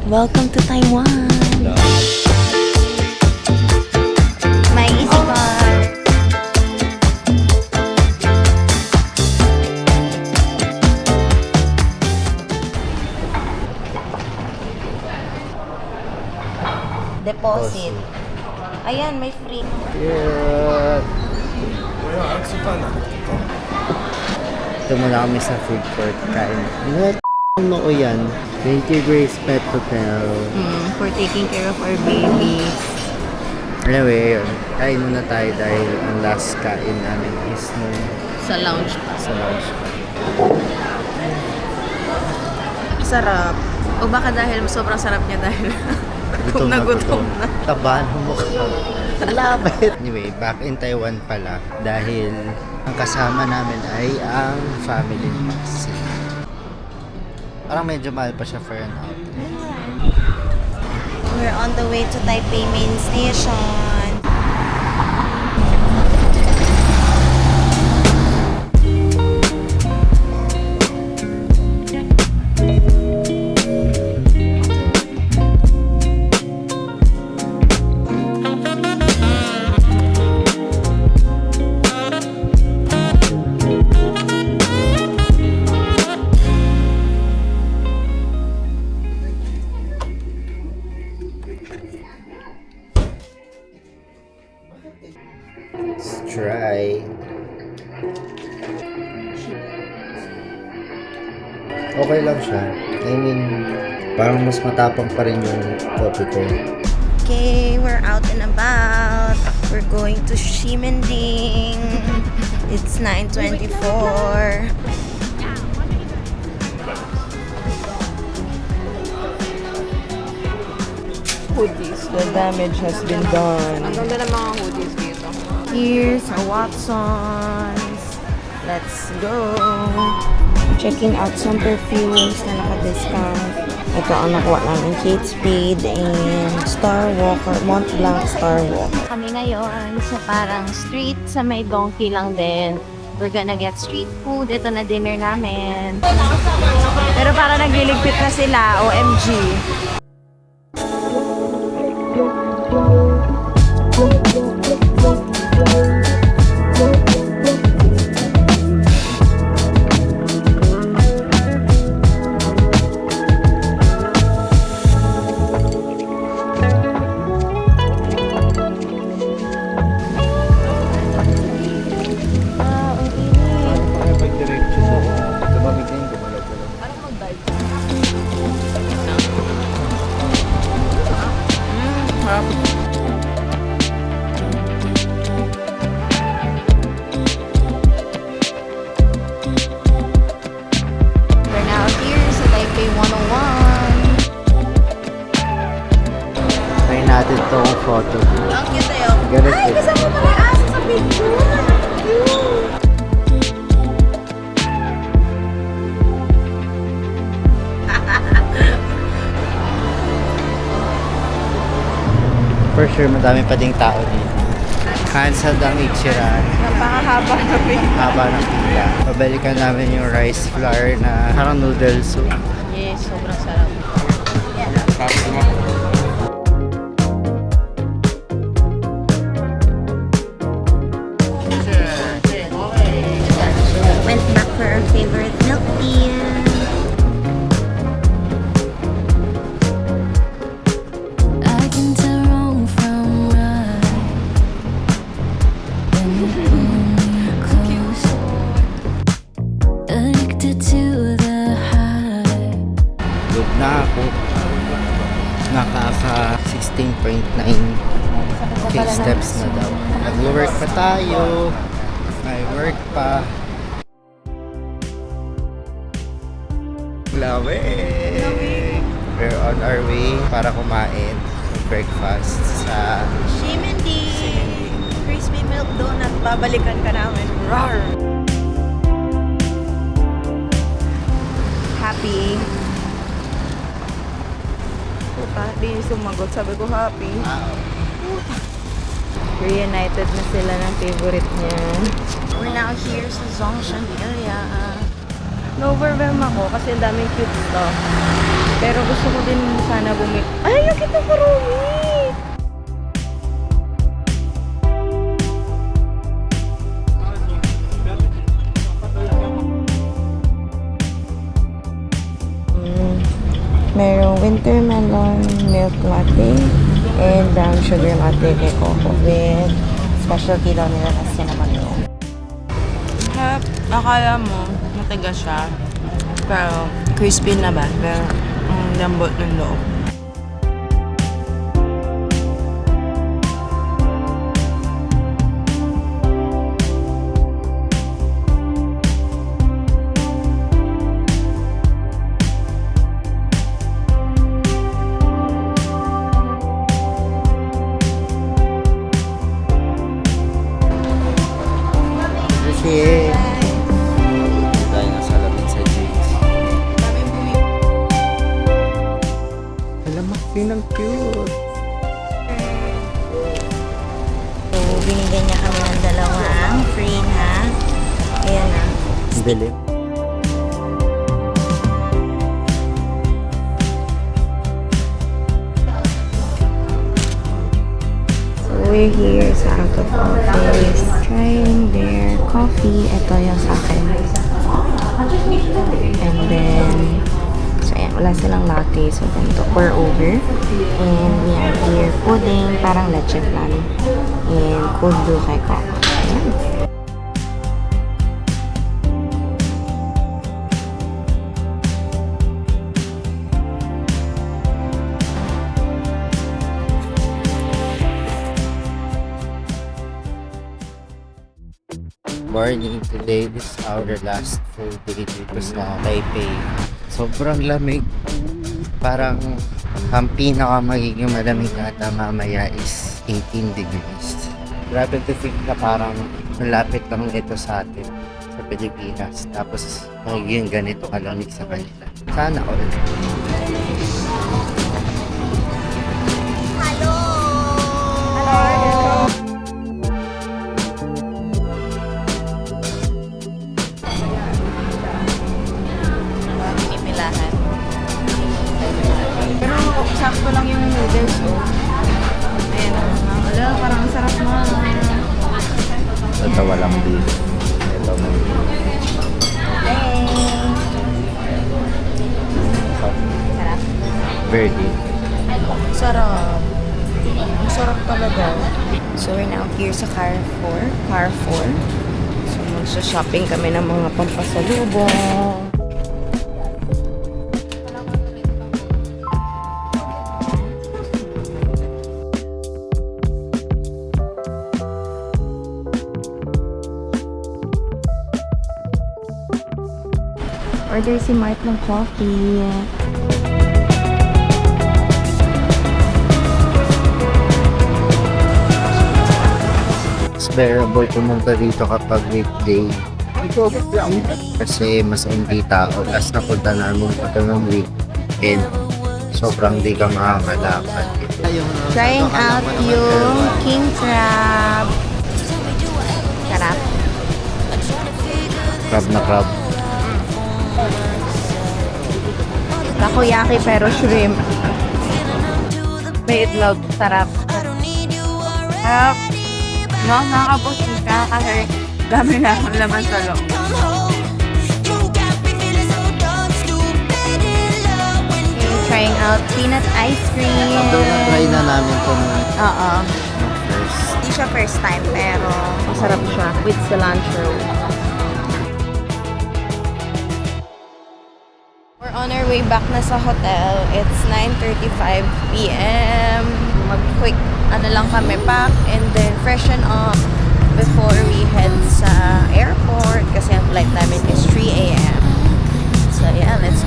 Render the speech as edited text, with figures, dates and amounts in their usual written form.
Welcome to Taiwan! May easy bar. Deposit. Ayan, may free. Yeah. Ito muna kami sa food court kain. Ano noo yan? Thank you, Grace Pet Hotel. For taking care of our babies. Anyway, yun. Kain muna tayo dahil ang last kain namin is nung Sa lounge pa. sa lounge pa. Sarap. O baka dahil sobrang sarap niya dahil Gutom na gutom na. Taba ng mukha. Lapit. Anyway, back in Taiwan pala dahil ang kasama namin ay ang family ni Maxi. Parang medyo mahal pa siya for an out. We're on the way to Taipei Main Station. Let's try. Okay lang siya. I mean, parang mas matapang pa rin yung coffee ko. Okay, we're out and about. We're going to Ximending. It's 9:24. Hoodies. The damage has been done. Ang ganda ng mga hoodies dito. Here's our Watsons. Let's go. Checking out some perfumes na naka-discount. Ito ang nakuha namin, Kate Spade and Star Walker, Mont Blanc Star Walker. Kami ngayon sa parang street sa may donkey lang din. We're gonna get street food. Ito na dinner namin. Pero para nagliligpit na sila, OMG. We're now here sa Taipei 101. Try natin itong photo. Ang cute tayo. Ganit Ay, din. kasama pala yung aso sa picture. Cute. For sure, madami pa ding tao dito. Cancelled ang Ichiran. Napakahaba namin. Haba ng pila. Pabalikan namin yung rice flour na parang noodle soup. Yes, sobrang sarap. Went back for our favorite milk tea. I can tell wrong from right when you pull me close. Addicted to the high. Good na ako. Nakaka 16.9k steps na daw. Nag-work pa tayo. May work pa. Lawig! We're on our way para kumain. Breakfast sa Ximending. Crispy milk donut. Babalikan ka namin. Rawr! Happy. Kahit di sumagot, sabi ko happy. Reunited na sila ng favorite niya. We're now here sa Zhongshan area. Na-overwhelm ako kasi ang daming cute stuff. Pero gusto ko din sana bumili. Ay, yung kita kurumi! Merong winter melon milk latte and brown sugar latte kay Coco with specialty daw nila na cinnamon roll. Akala mo, matigas siya. Pero, crispy naman. Pero, lambot ng loob. Kasi tayo na sa lapit sa jeans. Alam mo, yun ang cute. So, binigyan niya kami ng dalawang free na. Ayan na. Bili. So, we're here sa out of office. Trying their coffee. Ito yung sa akin. And then, so ayan, wala silang latte. So, ganito, pour over. And we have here pudding, parang leche flan. And cold brew kay Coco. Ayan. Morning, today is our last full day dito sa Taipei. Sobrang lamig. Parang ang pinaka magiging malamig ata mamaya is 18 degrees. Grabe to think na parang malapit lang ito sa atin sa Pilipinas. Tapos magiging ganito kalamig sa kanila. Sana all. Pinipilahan. Pero sakto lang yung noodles ko. Ayan na. Wala, parang sarap mo. Ito walang beef. Ito may beef. Sarap. Very deep. Sarap. Ang sarap talaga. So, we're now here sa Carrefour. So, magsa-shopping kami ng mga pampasalubong. Order si Mark ng coffee. It's bearable pumunta dito kapag weekday. Kasi mas hindi tao. Last na punta namin ito ng weekend. Sobrang di ka makakalakad. Trying out yung king crab. Sarap. Crab na crab. Takoyaki pero shrimp. May itlog. Sarap. Sarap. No, nakakabusog ka kasi dami na akong laman sa loob. Trying out peanut ice cream. Although na-try na namin ito Oo. first. Hindi siya first time pero masarap siya with cilantro. We're on our way back na sa hotel. It's 9:35 p.m. Mag-quick lang kami pack and then freshen up before we head sa airport kasi ang flight namin is 3 a.m. So yeah, let's